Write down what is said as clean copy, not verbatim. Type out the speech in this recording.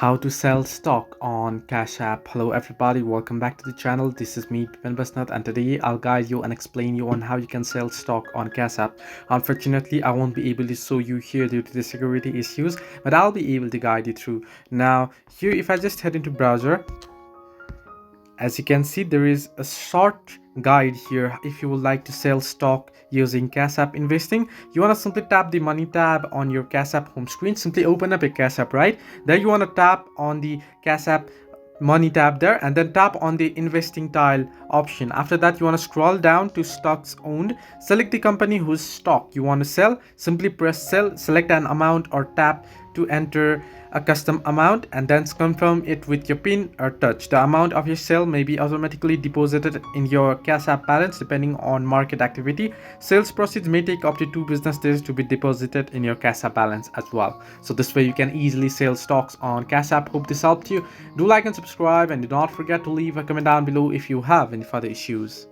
How to sell stock on Cashapp. Hello everybody, welcome back to the channel. This is me Pipan Basnat, and today I'll guide you and explain you on how you can sell stock on Cashapp. Unfortunately, I won't be able to show you here due to the security issues, but I'll be able to guide you through. Now here, if I just head into browser, as you can see, there is a short guide here. If you would like to sell stock using Cashapp investing, you want to simply tap the money tab on your Cashapp home screen. Simply open up a Cashapp, right? There you want to tap on the Cashapp money tab there, and then tap on the investing tile option. After that, you want to scroll down to stocks owned. Select the company whose stock you want to sell. Simply press sell, select an amount, or tap to enter a custom amount, and then confirm it with your pin or touch. The amount of your sale may be automatically deposited in your Cashapp balance depending on market activity. Sales proceeds may take up to 2 business days to be deposited in your Cashapp balance as well. So this way you can easily sell stocks on Cashapp. Hope this helped you. Do like and subscribe, and do not forget to leave a comment down below if you have any further issues.